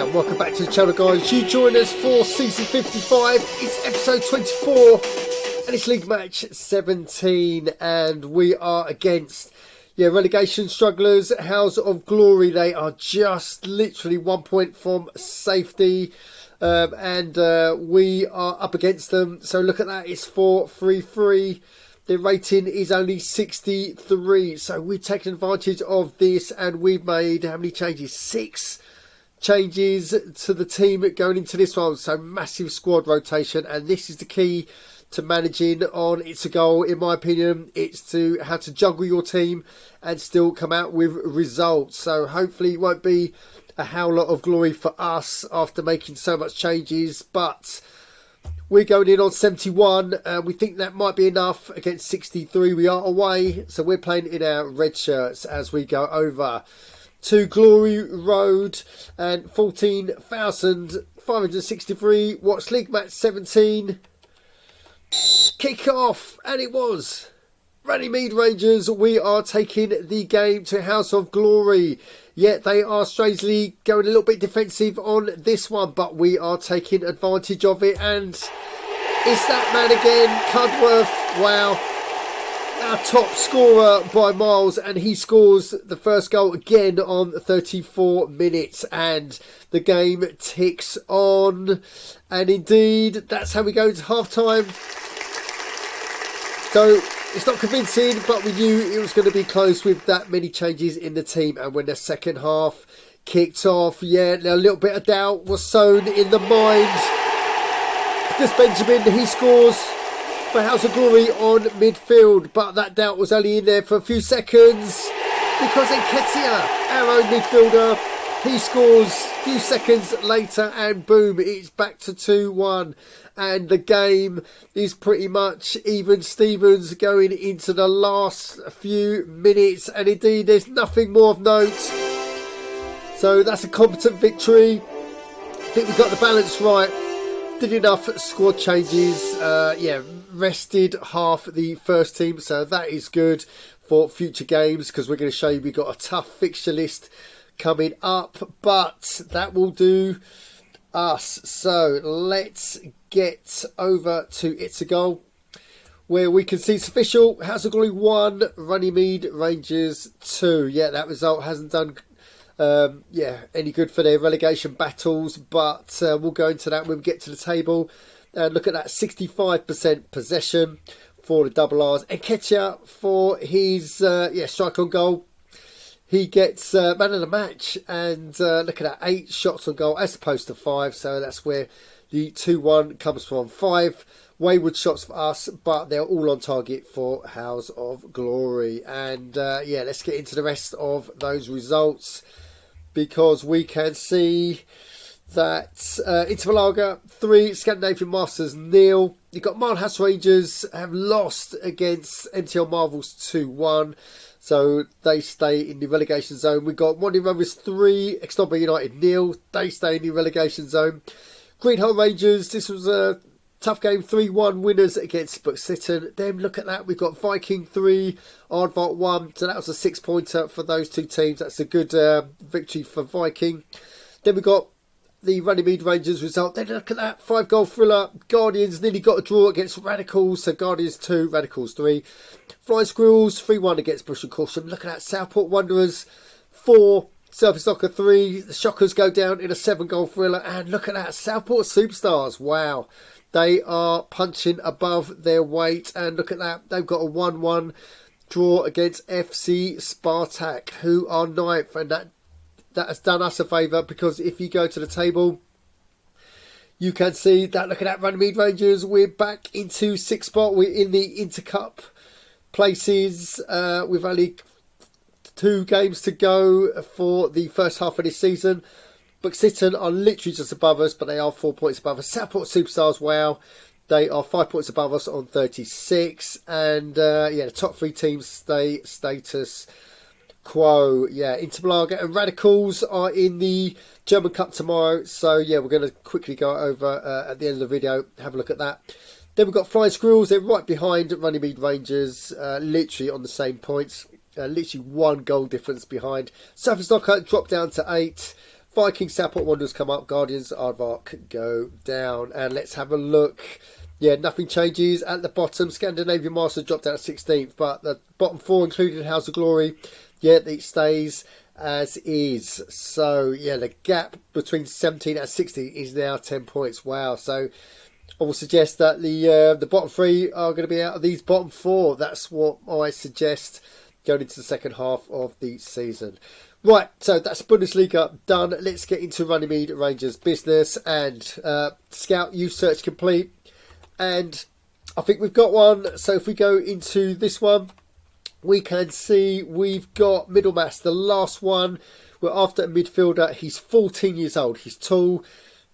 And welcome back to the channel, guys. You join us for season 55. It's episode 24 and it's league match 17, and we are against relegation strugglers, House of Glory. They are just literally 1 point from safety, and we are up against them. So look at that, it's 4-3-3. The rating is only 63, so we've taken advantage of this, and we've made how many changes? 6 changes to the team going into this one. So massive squad rotation, and this is the key to managing on It's a Goal, in my opinion. It's to how to juggle your team and still come out with results. So hopefully it won't be a howler of glory for us after making so much changes, but we're going in on 71. We think that might be enough against 63. We are away, so we're playing in our red shirts as we go over to Glory Road, and 14,563 watch league match 17. Kick off, and it was Runnymede Rangers. We are taking the game to House of Glory. Yet they are strangely going a little bit defensive on this one, but we are taking advantage of it. And it's that man again, Cudworth. Wow, our top scorer by miles, and he scores the first goal again on 34 minutes, and the game ticks on. And indeed, that's how we go into half time. So it's not convincing, but we knew it was going to be close with that many changes in the team. And when the second half kicked off, a little bit of doubt was sown in the mind, because Benjamin, he scores for House of Glory on midfield, but that doubt was only in there for a few seconds, because Nketiah, our own midfielder, he scores a few seconds later, and boom, it's back to 2-1. And the game is pretty much even Stevens going into the last few minutes. And indeed, there's nothing more of note. So that's a competent victory. I think we got the balance right. Did enough squad changes. Rested half the first team. So that is good for future games, because we're going to show you we've got a tough fixture list coming up. But that will do us. So let's get over to It's a Goal, where we can see it's official. House of Glory 1, Runnymede Rangers 2. That result hasn't done any good for their relegation battles, but we'll go into that when we get to the table. And look at that, 65% possession for the double R's. Nketiah for his strike on goal. He gets man of the match, and look at that, 8 shots on goal as opposed to 5. So that's where the 2-1 comes from. 5 wayward shots for us, but they're all on target for House of Glory. And let's get into the rest of those results, because we can see that Intervalaga 3, Scandinavian Masters 0. You've got Milehouse Rangers have lost against MTL Marvels 2-1. So they stay in the relegation zone. We've got Wandy Rovers 3, Extobber United 0. They stay in the relegation zone. Greenhill Rangers, this was a tough game, 3-1 winners against Buxton. Then look at that, we've got Viking 3, Aardvark 1. So that was a 6-pointer for those two teams. That's a good victory for Viking. Then we've got the Runnymede Rangers result. Then look at that, 5-goal thriller. Guardians nearly got a draw against Radicals. So Guardians 2, Radicals 3. Flying Squirrels 3-1 against Bush and Caution. Look at that, Southport Wanderers 4, Surface Soccer 3. The Shockers go down in a 7-goal thriller. And look at that, Southport Superstars. Wow, they are punching above their weight. And look at that, they've got a 1-1 draw against FC Spartak, who are 9th. And that has done us a favour, because if you go to the table, you can see that. Look at that, Runnymede Rangers, we're back into 6th spot. We're in the Intercup places with only 2 games to go for the first half of this season. Buxton are literally just above us, but they are 4 points above us. Southport Superstars, wow, they are 5 points above us on 36. And the top 3 teams stay status quo. Intervalaga and Radicals are in the German Cup tomorrow. So we're going to quickly go over at the end of the video, have a look at that. Then we've got Flying Squirrels. They're right behind Runnymede Rangers, literally on the same points. Literally 1 goal difference behind. Surface Knocker dropped down to 8. Vikings, Southport Wanderers come up. Guardians, Aardvark go down. And let's have a look. Yeah, nothing changes at the bottom. Scandinavian Master dropped down to 16th, but the bottom 4, including House of Glory, yeah, it stays as is. So, yeah, the gap between 17 and 16 is now 10 points. Wow. So, I will suggest that the bottom 3 are going to be out of these bottom 4. That's what I suggest going into the second half of the season. Right, so that's Bundesliga done. Let's get into Runnymede Rangers business and Scout Youth Search complete. And I think we've got one. So if we go into this one, we can see we've got Middlemass, the last one. We're after a midfielder. He's 14 years old. He's tall,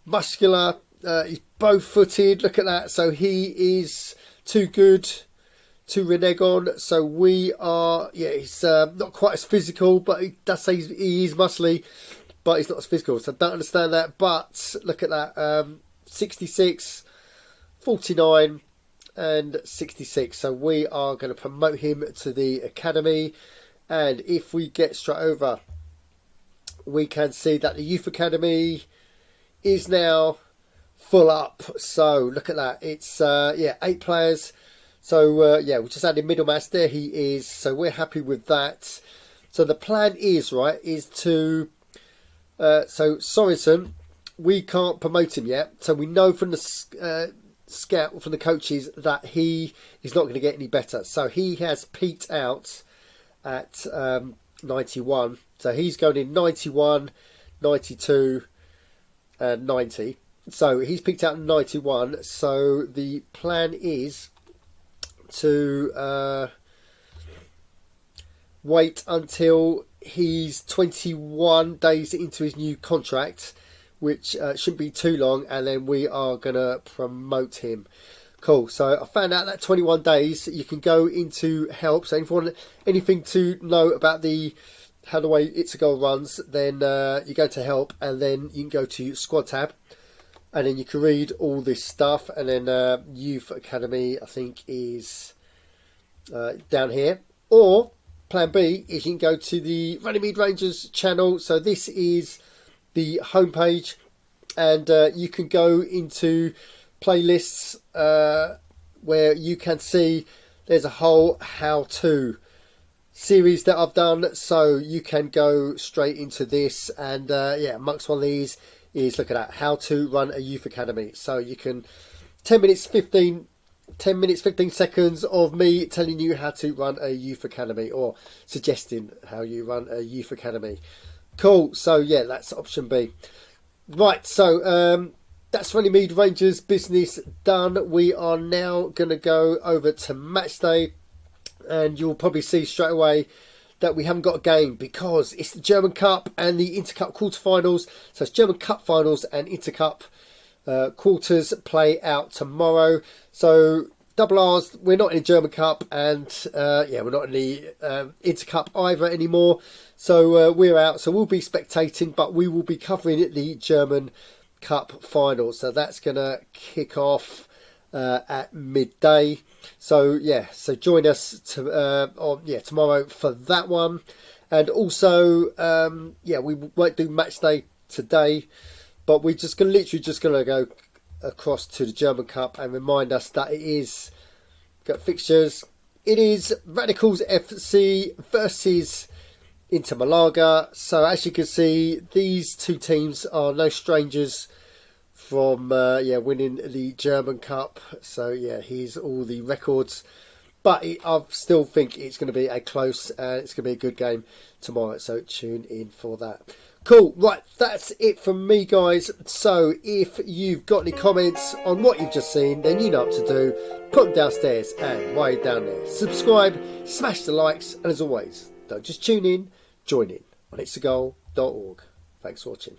muscular. He's bow-footed. Look at that. So he is too good to renege on. So we are, yeah, he's not quite as physical, but he does say he is muscly, but he's not as physical. So I don't understand that. But look at that. 66, 49 and 66. So we are going to promote him to the academy. And if we get straight over, we can see that the youth academy is now full up. So look at that. It's yeah, 8 players. So yeah, we just added Middlemass. There he is. So we're happy with that. So the plan is, right, is to so Sorensen, we can't promote him yet. So we know from the scout, from the coaches, that he is not going to get any better. So he has peaked out at 91. So he's going in 91, 92 and 90. So he's peaked out at 91. So the plan is to wait until he's 21 days into his new contract, which shouldn't be too long, and then we are going to promote him. Cool. So I found out that 21 days you can go into help. So if you want anything to know about how the way It's a Goal runs, then you go to help, and then you can go to squad tab, and then you can read all this stuff. And then Youth Academy, I think, is down here. Or plan B is you can go to the Runnymede Rangers channel. So this is the homepage, and you can go into playlists where you can see there's a whole how-to series that I've done. So you can go straight into this, and yeah, amongst one of these is, look at that, how to run a youth academy. So you can 10 minutes 15 seconds of me telling you how to run a youth academy, or suggesting how you run a youth academy. Cool. So yeah, that's option B. Right, so that's Runnymede Rangers business done. We are now going to go over to match day, and you'll probably see straight away that we haven't got a game because it's the German Cup and the Intercup quarterfinals. So it's German Cup finals and Intercup quarters play out tomorrow. So double R's, we're not in the German Cup, and yeah, we're not in the Intercup either anymore. So we're out. So we'll be spectating, but we will be covering the German Cup final. So that's going to kick off at midday. So yeah, so join us tomorrow for that one. And also yeah, we won't do match day today, but we're just going to go across to the German Cup and remind us that it is got fixtures. It is Radicals FC versus Inter Malaga. So as you can see, these two teams are no strangers from yeah, winning the German Cup. So yeah, here's all the records, but I still think it's going to be a close and it's going to be a good game tomorrow, so tune in for that. Cool. Right, that's it from me, guys. So if you've got any comments on what you've just seen, then you know what to do. Put them downstairs, and while you're down there, subscribe, smash the likes, and as always, don't just tune in, join in on itsthegoal.org. Thanks for watching.